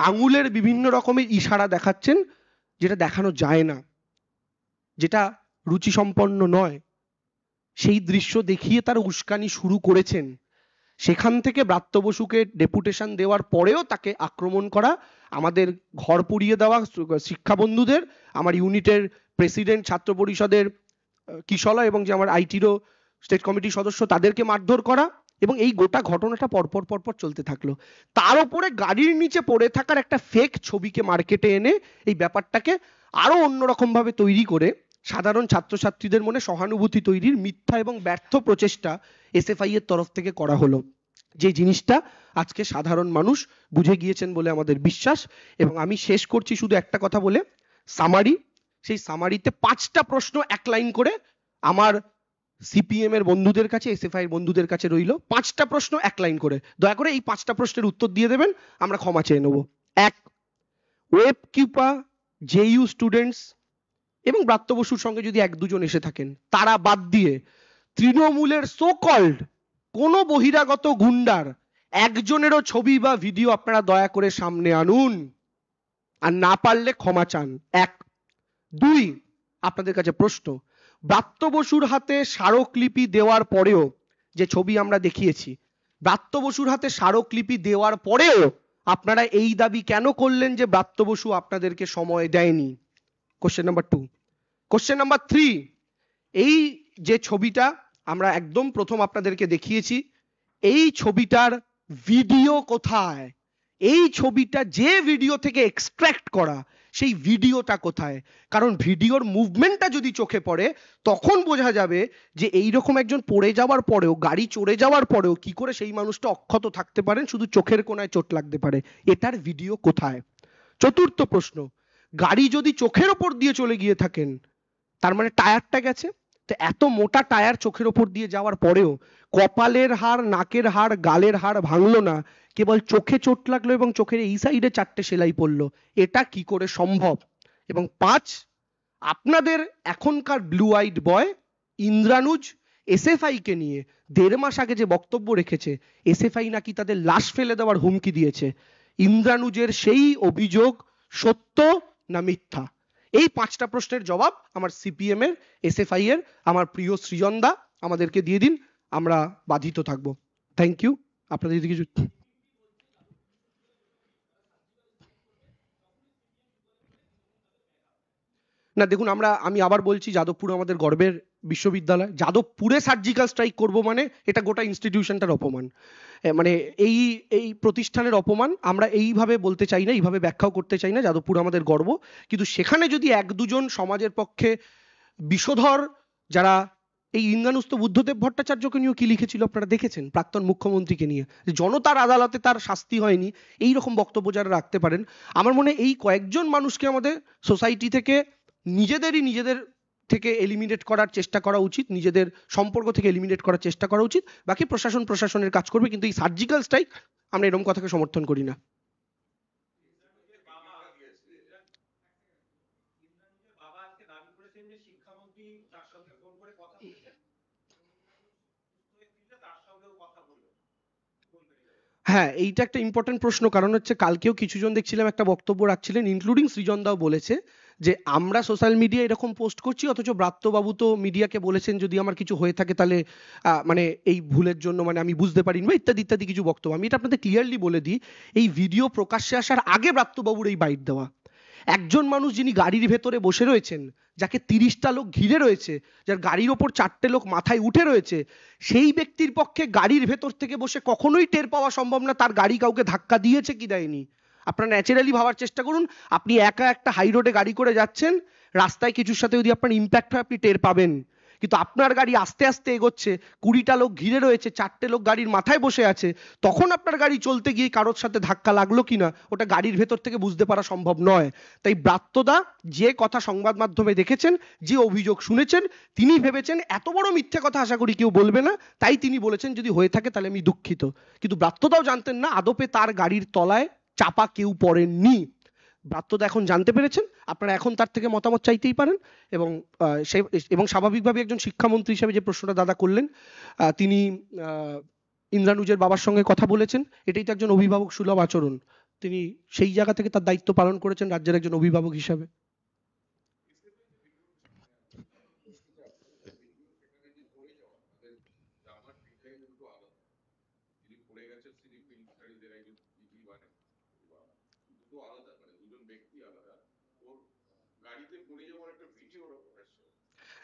[SPEAKER 1] আঙুলের বিভিন্ন রকমের ইশারা দেখাচ্ছেন, যেটা দেখানো যায় না, যেটা রুচি সম্পন্ন নয়, সেই দৃশ্য দেখিয়ে তারা উস্কানি শুরু করেছেন। সেখান থেকে ব্রাত্য বসুকে ডেপুটেশন দেওয়ার পরেও তাকে আক্রমণ করা, আমাদের ঘর পুড়িয়ে দেওয়া শিক্ষা বন্ধুদের, আমার ইউনিটের প্রেসিডেন্ট, ছাত্র পরিষদের কিশলা এবং যে আমার আইটিরও স্টেট কমিটির সদস্য, তাদেরকে মারধর করা, এবং এই গোটা ঘটনাটা পরপর চলতে থাকলো। তার উপরে গাড়ির নিচে পড়ে থাকার একটা ফেক ছবিকে মার্কেটে এনে এই ব্যাপারটাকে আরো অন্যরকম ভাবে তৈরি করে সাধারণ ছাত্রছাত্রীদের মনে সহানুভূতি তৈরির মিথ্যা এবং ব্যর্থ প্রচেষ্টা এসএফআই এর তরফ থেকে করা হলো, যে জিনিসটা আজকে সাধারণ মানুষ বুঝে গিয়েছেন বলে আমাদের বিশ্বাস। এবং আমি শেষ করছি শুধু একটা কথা বলে, সামারি, সেই সামারিতে 5টা প্রশ্ন এক লাইন করে আমার সিপিএম এর বন্ধুদের কাছে, এসএফআই এর বন্ধুদের কাছে রইল, 5টা প্রশ্ন এক লাইন করে, দয়া করে এই 5টা প্রশ্নের উত্তর দিয়ে দেবেন, আমরা ক্ষমা চেয়ে নেব। 1, ওয়েব কিউপা, জেইউ স্টুডেন্টস এবং ব্রাত্য বসুর সঙ্গে যদি এক দুজন এসে থাকেন, তারা বাদ দিয়ে তৃণমূলের সো কল্ড কোনো বহিরাগত গুন্ডার একজনেরও ছবি বা ভিডিও আপনারা দয়া করে সামনে আনুন, আর না পারলে ক্ষমা চান। 1, 2, আপনাদের কাছে প্রশ্ন, ব্রাত্য বসুর হাতে স্মারকলিপি দেওয়ার পরেও, যে ছবি আমরা দেখিয়েছি, ব্রাত্য বসুর হাতে স্মারকলিপি দেওয়ার পরেও আপনারা এই দাবি কেন করলেন যে ব্রাত্য বসু আপনাদেরকে সময় দেয়নি? Question number 2। কোশ্চেন নাম্বার 3, এই যে ছবিটা আমরা একদম প্রথম আপনাদেরকে দেখিয়েছি, এই ছবিটার ভিডিও কোথায়? এই ছবিটা যে ভিডিও থেকে এক্সট্রাক্ট করা, সেই ভিডিওটা কোথায়? কারণ ভিডিওর মুভমেন্টটা যদি চোখে পড়ে তখন বোঝা যাবে যে এইরকম একজন পড়ে যাওয়ার পরেও, গাড়ি চড়ে যাওয়ার পরেও কি করে সেই মানুষটা অক্ষত থাকতে পারেন, শুধু চোখের কোনায় চোট লাগতে পারে। এটার ভিডিও কোথায়? 4র্থ প্রশ্ন, গাড়ি যদি চোখের ওপর দিয়ে চলে গিয়ে থাকেন, তার মানে টায়ারটা গেছে। তো এত মোটা টায়ার চোখের ওপর দিয়ে যাওয়ার পরেও কপালের হাড়, নাকের হাড়, গালের হাড় ভাঙলো না, কেবল চোখে চোট লাগলো এবং চোখের এই সাইডে 4টে সেলাই পড়লো, এটা কি করে সম্ভব? এবং 5, আপনাদের এখনকার blue eyed boy Indranuj SFI কে নিয়ে 1.5 মাস আগে যে বক্তব্য রেখেছে, এসএফআই নাকি তাদের লাশ ফেলে দেওয়ার হুমকি দিয়েছে, ইন্দ্রানুজের সেই অভিযোগ সত্য না মিথ্যা? এই 5টা প্রশ্নের জবাব আমার সিপিএম এর, এসএফআই এর, আমার প্রিয় সৃজন দা আমাদেরকে দিয়ে দিন, আমরা বাধিত থাকবো। Thank you. আপনাদের যদি কিছু না, দেখুন আমি আবার বলছি, যাদবপুর আমাদের গর্বের বিশ্ববিদ্যালয়। যাদবপুরে সার্জিক্যাল স্ট্রাইক করব মানে এটা গোটা ইনস্টিটিউশনটার অপমান, মানে এই এই প্রতিষ্ঠানের অপমান। আমরা এইভাবে বলতে চাই না, এইভাবে ব্যাখ্যাও করতে চাই না। যাদবপুর আমাদের গর্ব, কিন্তু সেখানে যদি 1-2 জন সমাজের পক্ষে বিষধর, যারা এই ইন্দ্রানুজ তো বুদ্ধদেব ভট্টাচার্যকে নিয়েও কি লিখেছিল আপনারা দেখেছেন, প্রাক্তন মুখ্যমন্ত্রীকে নিয়ে, যে জনতার আদালতে তার শাস্তি হয়নি, এই রকম বক্তব্য যারা রাখতে পারেন, আমার মনে হয় এই কয়েকজন মানুষকে আমাদের সোসাইটি থেকে নিজেদের থেকে এলিমিনেট করার চেষ্টা করা উচিত, নিজেদের সম্পর্ক থেকে এলিমিনেট করার চেষ্টা করা উচিত। বাকি প্রশাসনের কাজ করবে, কিন্তু এই সার্জিক্যাল স্ট্রাইক আমরা এরকম কথাকে সমর্থন করি না। হ্যাঁ, এইটা একটা ইম্পর্টেন্ট প্রশ্ন, কারণ হচ্ছে কালকেও কিছুজন দেখছিলাম একটা বক্তব্য রাখছিলেন, ইনক্লুডিং সৃজন দাও বলেছে যে আমরা সোশ্যাল মিডিয়া এরকম পোস্ট করছি, অথচ ব্রাত্যবাবু তো মিডিয়াকে বলেছেন যদি আমার কিছু হয়ে থাকে তাহলে মানে এই ভুলের জন্য মানে আমি বুঝতে পারিনি বা ইত্যাদি ইত্যাদি কিছু বক্তব্য। আমি এটা আপনাদের ক্লিয়ারলি বলে দিই, এই ভিডিও প্রকাশ্যে আসার আগে ব্রাত্যবাবুর এই বাইট দেওয়া। একজন মানুষ যিনি গাড়ির ভেতরে বসে রয়েছেন, যাকে 30টা লোক ঘিরে রয়েছে, যার গাড়ির ওপর 4টে লোক মাথায় উঠে রয়েছে, সেই ব্যক্তির পক্ষে গাড়ির ভেতর থেকে বসে কখনোই টের পাওয়া সম্ভব না তার গাড়ি কাউকে ধাক্কা দিয়েছে কি দেয়নি। আপনারা ন্যাচারালি ভাবার চেষ্টা করুন, আপনি একা একটা হাই রোডে গাড়ি করে যাচ্ছেন, রাস্তায় কিছুর সাথে যদি আপনার ইম্প্যাক্ট হয় আপনি টের পাবেন, কিন্তু আপনার গাড়ি আস্তে আস্তে এগোচ্ছে, 20টা লোক ঘিরে রয়েছে, 4টে লোক গাড়ির মাথায় বসে আছে, তখন আপনার গাড়ি চলতে গিয়ে কারোর সাথে ধাক্কা লাগলো কিনা ওটা গাড়ির ভেতর থেকে বুঝতে পারা সম্ভব নয়। তাই ব্রাত্যদা যে কথা সংবাদ মাধ্যমে দেখেছেন, যে অভিযোগ শুনেছেন, তিনি ভেবেছেন এত বড় মিথ্যে কথা আশা করি কেউ বলবে না, তাই তিনি বলেছেন যদি হয়ে থাকে তাহলে আমি দুঃখিত। কিন্তু ব্রাত্যদাও জানতেন না আদপে তার গাড়ির তলায় চাপা কেউ পড়েননি। ব্রাত্যদা এখন জানতে পেরেছেন, আপনারা এখন তার থেকে মতামত চাইতেই পারেন। এবং স্বাভাবিকভাবে একজন শিক্ষামন্ত্রী হিসেবে যে প্রশ্নটা দাদা করলেন, তিনি ইন্দ্রানুজের বাবার সঙ্গে কথা বলেছেন, এটাই তো একজন অভিভাবক সুলভ আচরণ। তিনি সেই জায়গা থেকে তার দায়িত্ব পালন করেছেন রাজ্যের একজন অভিভাবক হিসাবে।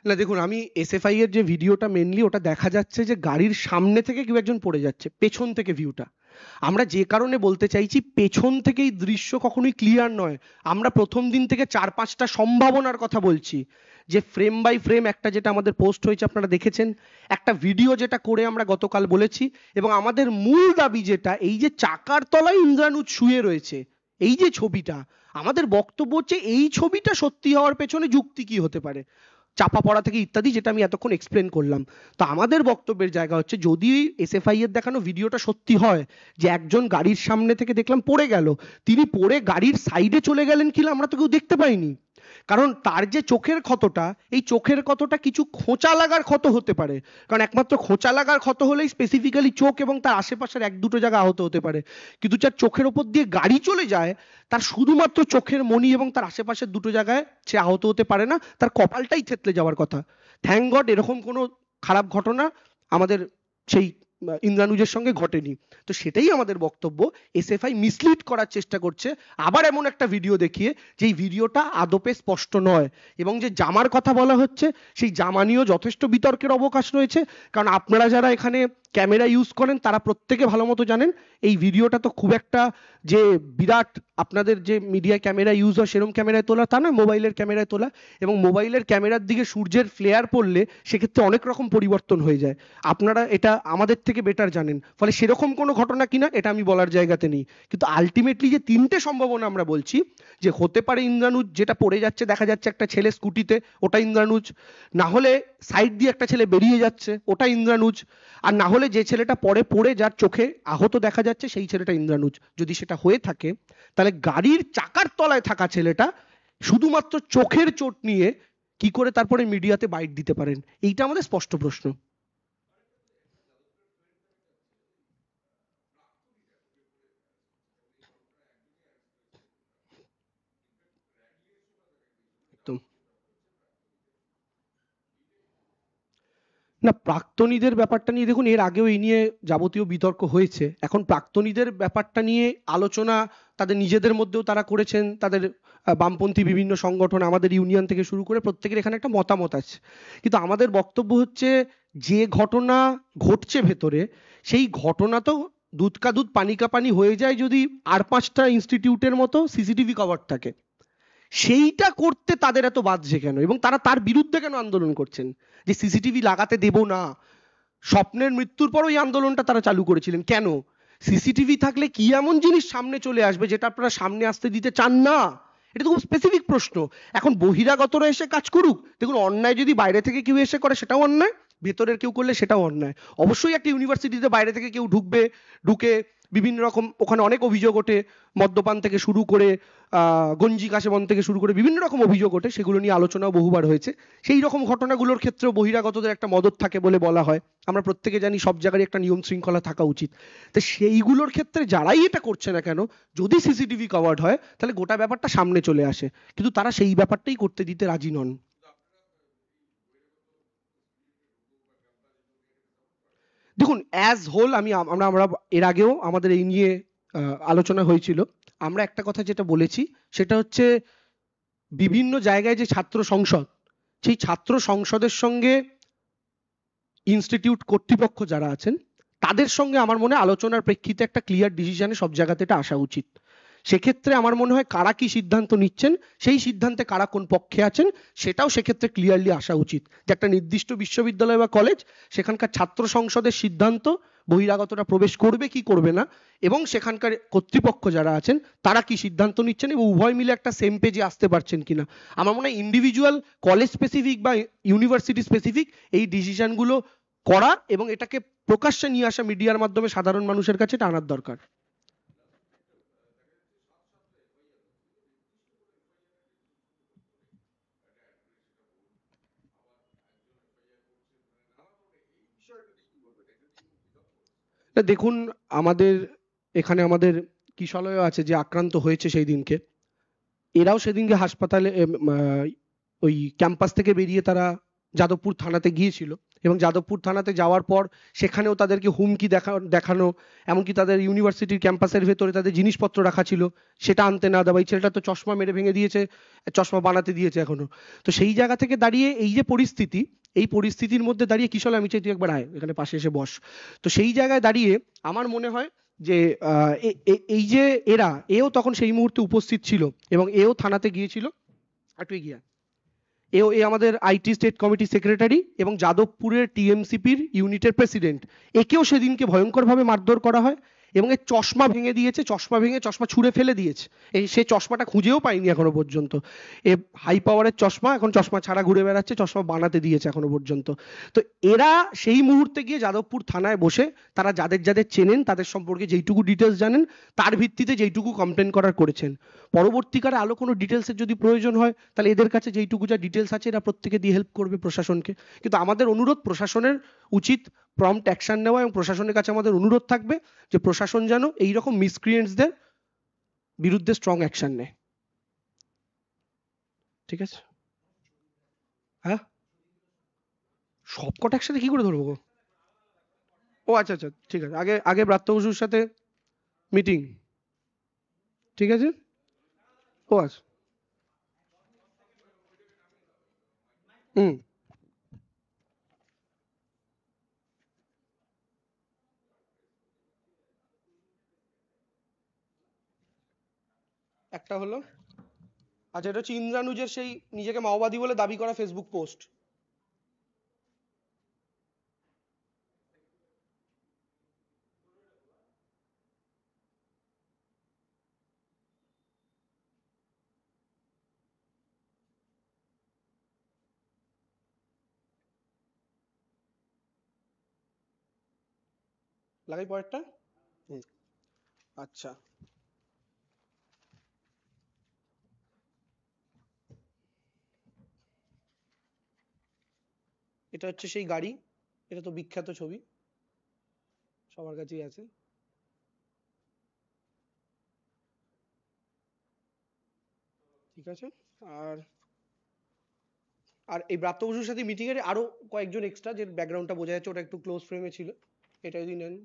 [SPEAKER 1] না দেখুন, আমি এসএফআই এর যে ভিডিওটা মেনলি ওটা দেখা যাচ্ছে যে গাড়ির সামনে থেকে কেউ একজন পড়ে যাচ্ছে, পেছন থেকে ভিউটা। আমরা যে কারণে বলতে চাইছি পেছন থেকে এই দৃশ্য কখনোই ক্লিয়ার নয়। আমরা প্রথম দিন থেকে 4-5টা সম্ভাবনার কথা বলছি, যে ফ্রেম বাই ফ্রেম একটা যেটা আমাদের পোস্ট হয়েছে আপনারা দেখেছেন, একটা ভিডিও যেটা করে আমরা গতকাল বলেছি, এবং আমাদের মূল দাবি যেটা, এই যে চাকার তলায় ইন্দ্রানুজ শুয়ে রয়েছে এই যে ছবিটা, আমাদের বক্তব্য হচ্ছে এই ছবিটা সত্যি হওয়ার পেছনে যুক্তি কি হতে পারে, চাপা পড়া থেকে ইত্যাদি, যেটা আমি এতক্ষণ এক্সপ্লেন করলাম। তো আমাদের বক্তব্যের জায়গা হচ্ছে যদি এসএফআই এর দেখানো ভিডিওটা সত্যি হয় যে একজন গাড়ির সামনে থেকে দেখলাম পড়ে গেল, তিনি পড়ে গাড়ির সাইডে চলে গেলেন কিনা আমরা তো কেউ দেখতে পাইনি, কারণ তার যে চোখের ক্ষতটা, এই চোখের ক্ষতটা কিছু খোঁচা লাগার ক্ষত হতে পারে, কারণ একমাত্র খোঁচা লাগার ক্ষত হলেই স্পেসিফিক্যালি চোখ এবং তার আশেপাশের 1-2টো জায়গা আহত হতে পারে, কিন্তু যার চোখের ওপর দিয়ে গাড়ি চলে যায় তার শুধুমাত্র চোখের মণি এবং তার আশেপাশের 2টো জায়গায় সে আহত হতে পারে না, তার কপালটাই থেতলে যাওয়ার কথা। থ্যাঙ্ক গড এরকম কোনো খারাপ ঘটনা আমাদের সেই ইন্দ্রানুজের সঙ্গে ঘটেনি। তো সেটাই আমাদের বক্তব্য, এসএফআই মিসলিড করার চেষ্টা করছে আবার এমন একটা ভিডিও দেখিয়ে যেই ভিডিওটা আদপে স্পষ্ট নয়, এবং যে জামার কথা বলা হচ্ছে সেই জামা নিয়েও যথেষ্ট বিতর্কের অবকাশ রয়েছে, কারণ আপনারা যারা এখানে ক্যামেরা ইউজ করেন তারা প্রত্যেকে ভালো মতো জানেন এই ভিডিওটা তো খুব একটা যে বিরাট, আপনাদের যে মিডিয়া ক্যামেরা ইউজ হয় সেরকম ক্যামেরায় তোলা তা নয়, মোবাইলের ক্যামেরায় তোলা, এবং মোবাইলের ক্যামেরার দিকে সূর্যের ফ্লেয়ার পড়লে সেক্ষেত্রে অনেক রকম পরিবর্তন হয়ে যায়, আপনারা এটা আমাদের থেকে বেটার জানেন, ফলে সেরকম কোনো ঘটনা কিনা এটা আমি বলার জায়গাতে নেই। কিন্তু আলটিমেটলি যে 3টে সম্ভাবনা আমরা বলছি, যে হতে পারে ইন্দ্রানুজ যেটা পড়ে যাচ্ছে দেখা যাচ্ছে একটা ছেলে স্কুটিতে, ওটা ইন্দ্রানুজ, না হলে সাইড দিয়ে একটা ছেলে বেরিয়ে যাচ্ছে ওটা ইন্দ্রানুজ, আর না হলে যে ছেলেটা পড়ে যার চোখে আহত দেখা যাচ্ছে সেই ছেলেটা ইন্দ্রানুজ। যদি সেটা হয়ে থাকে তাহলে গাড়ির চাকার তলায় থাকা ছেলেটা শুধুমাত্র চোখের চোট নিয়ে কি করে তারপরে মিডিয়াতে বাইট দিতে পারেন, এইটা আমাদের স্পষ্ট প্রশ্ন। একদম না, প্রাক্তনীদের ব্যাপারটা নিয়ে দেখুন, এর আগেও এই নিয়ে যাবতীয় বিতর্ক হয়েছে। এখন প্রাক্তনীদের ব্যাপারটা নিয়ে আলোচনা তাদের নিজেদের মধ্যেও তারা করেছেন, তাদের বামপন্থী বিভিন্ন সংগঠন, আমাদের ইউনিয়ন থেকে শুরু করে প্রত্যেকের এখানে একটা মতামত আছে। কিন্তু আমাদের বক্তব্য হচ্ছে, যে ঘটনা ঘটছে ভেতরে, সেই ঘটনা তো দুধ কা দুধ পানি কা পানি হয়ে যায় যদি আর 5টা ইনস্টিটিউটের মতো সিসিটিভি কভার থাকে। সেইটা করতে তাদের এত বাধছে কেন, এবং তারা তার বিরুদ্ধে কেন আন্দোলন করছেন? যে সিসিটিভি লাগাতে দেব না, স্বপ্নের মৃত্যুর পর ওই আন্দোলনটা তারা চালু করেছিলেন কেন? সিসিটিভি থাকলে কি এমন জিনিস সামনে চলে আসবে যেটা আপনারা সামনে আসতে দিতে চান না? এটা তো খুব স্পেসিফিক প্রশ্ন। এখন বহিরাগতরা এসে কাজ করুক, দেখুন অন্যায় যদি বাইরে থেকে কেউ এসে করে সেটাও অন্যায়, ভেতরের কেউ করলে সেটাও অন্যায়। অবশ্যই একটা ইউনিভার্সিটিতে বাইরে থেকে কেউ ঢুকে বিভিন্ন রকম, ওখানে অনেক অভিযোগ ওঠে, মদ্যপান থেকে শুরু করে গঞ্জি কাশেবন থেকে শুরু করে বিভিন্ন রকম অভিযোগ ওঠে, সেগুলো নিয়ে আলোচনাও বহুবার হয়েছে। সেই রকম ঘটনাগুলোর ক্ষেত্রেও বহিরাগতদের একটা মদত থাকে বলে বলা হয়। আমরা প্রত্যেকে জানি সব জায়গায় একটা নিয়ম শৃঙ্খলা থাকা উচিত। তো সেইগুলোর ক্ষেত্রে যারাই এটা করছে না কেন, যদি সিসিটিভি কভার্ড হয় তাহলে গোটা ব্যাপারটা সামনে চলে আসে, কিন্তু তারা সেই ব্যাপারটাই করতে দিতে রাজি নন। দেখুন, অ্যাজ হোল আমরা এর আগেও আমাদের এই নিয়ে আলোচনা হয়েছিল। আমরা একটা কথা যেটা বলেছি সেটা হচ্ছে, বিভিন্ন জায়গায় যে ছাত্র সংসদ, সেই ছাত্র সংসদের সঙ্গে ইনস্টিটিউট কর্তৃপক্ষ যারা আছেন তাদের সঙ্গে আমার মনে হয় আলোচনার প্রেক্ষিতে একটা ক্লিয়ার ডিসিশনে সব জায়গাতে এটা আসা উচিত। সেক্ষেত্রে আমার মনে হয় কারা কি সিদ্ধান্ত নিচ্ছেন, সেই সিদ্ধান্তে কারা কোন পক্ষে আছেন, সেটাও সেক্ষেত্রে ক্লিয়ারলি আসা উচিত। যে একটা নির্দিষ্ট বিশ্ববিদ্যালয় বা কলেজ, সেখানকার ছাত্র সংসদের সিদ্ধান্ত বহিরাগতরা প্রবেশ করবে কি করবে না, এবং সেখানকার কর্তৃপক্ষ যারা আছেন তারা কি সিদ্ধান্ত নিচ্ছেন, এবং উভয় মিলে একটা সেম পেজে আসতে পারছেন কিনা। আমার মনে হয় ইন্ডিভিজুয়াল কলেজ স্পেসিফিক বা ইউনিভার্সিটি স্পেসিফিক এই ডিসিশনগুলো করা এবং এটাকে প্রকাশ্যে নিয়ে আসা মিডিয়ার মাধ্যমে সাধারণ মানুষের কাছে এটা আনার দরকার। দেখুন, আমাদের এখানে আমাদের কিশলয় আছে যে আক্রান্ত হয়েছে সেই দিনকে, এরাও সেদিনকে হাসপাতালে ওই ক্যাম্পাস থেকে বেরিয়ে তারা যাদবপুর থানাতে গিয়েছিল, এবং যাদবপুর থানাতে যাওয়ার পর সেখানেও তাদেরকে হুমকি দেখানো, এমনকি তাদের ইউনিভার্সিটির ক্যাম্পাসের ভেতরে তাদের জিনিসপত্র রাখা ছিল, সেটা আনতে না দেওয়া। এই ছেলেটা তো চশমা মেরে ভেঙে দিয়েছে, চশমা বানাতে দিয়েছে এখনো। তো সেই জায়গা থেকে দাঁড়িয়ে এই যে পরিস্থিতি, এই পরিস্থিতির মধ্যে দাঁড়িয়ে কিশোর, আমি চাই তুই একবার আয় এখানে পাশে এসে বস। তো সেই জায়গায় দাঁড়িয়ে আমার মনে হয় যে এই যে এও তখন সেই মুহূর্তে উপস্থিত ছিল, এবং এও থানাতে গিয়েছিল। একটু এগিয়ে আয়। এ আমাদের আইটি স্টেট কমিটি সেক্রেটারি এবং যাদবপুরের টিএমসিপির ইউনিটের প্রেসিডেন্ট। একেও সেদিনকে ভয়ঙ্করভাবে মারধর করা হয়, এবং এর চশমা ভেঙে দিয়েছে, চশমা ভেঙে চশমা ছুঁড়ে ফেলে দিয়েছে। সে চশমাটা খুঁজেও পাইনি এখনো পর্যন্ত। এ হাই পাওয়ারের চশমা, এখন চশমা ছাড়া ঘুরে বেড়াচ্ছে, চশমা বানাতে দিয়েছে এখনো পর্যন্ত। তো এরা সেই মুহূর্তে গিয়ে যাদবপুর থানায় বসে তারা যাদের যাদের চেনেন, তাদের সম্পর্কে যেইটুকু ডিটেলস জানেন, তার ভিত্তিতে যেইটুকু কমপ্লেন করার করেছেন। পরবর্তীকালে আলো কোনো ডিটেলসের যদি প্রয়োজন হয়, তাহলে এদের কাছে যেইটুকু যা ডিটেলস আছে এরা প্রত্যেকে দিয়ে হেল্প করবে প্রশাসনকে। কিন্তু আমাদের অনুরোধ, প্রশাসনের উচিত প্রম্পট অ্যাকশন নেওয়া, এবং প্রশাসনের কাছে আমাদের অনুরোধ থাকবে যে প্রশাসন যেন এইরকম মিসক্রিয়েন্টসদের বিরুদ্ধে স্ট্রং অ্যাকশন নেয়। ঠিক আছে? হ্যাঁ, সবকটা একসাথে কি করে ধরবো গো? ও আচ্ছা আচ্ছা, ঠিক আছে। আগে আগে ব্রাত্য বসুর সাথে মিটিং, ঠিক আছে। ও আচ্ছা। হুম। একটা হলো, আচ্ছা, এটা হচ্ছে ইন্দ্রানুজের সেই নিজেকে মাওবাদী বলে দাবি করা ফেসবুক পোস্ট। লাগাই পরেরটা। হুম। আচ্ছা, এটা হচ্ছে সেই গাড়ি, এটা তো বিখ্যাত ছবি, সবার কাছেই আছে। ঠিক আছে। আর আর এই ব্রাত্য বসুর সাথে মিটিং এর আরো কয়েকজন এক্সট্রা, যে ব্যাকগ্রাউন্ডটা বোঝা যাচ্ছে ওটা একটু ক্লোজ ফ্রেমে ছিল, এটা যদি নেন।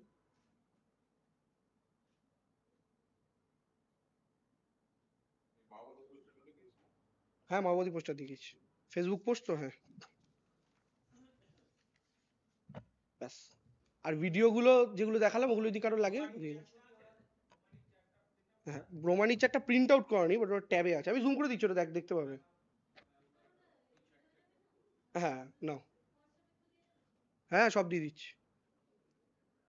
[SPEAKER 1] হ্যাঁ, মাওবাদী পোস্টার দেখিয়েছি, ফেসবুক পোস্ট তো, হ্যাঁ। ব্যাস। আর ভিডিওগুলো যেগুলো দেখালাম ওগুলো যদি কারো লাগে দিয়ে দিন। হ্যাঁ, ব্রহ্মানির চারটা প্রিন্ট আউট করা নেই, বাট ওটা ট্যাবে আছে, আমি জুম করে দিচ্ছি, ওটা দেখতে পাবে। হ্যাঁ, নাও। হ্যাঁ, সব দিয়ে দিচ্ছি।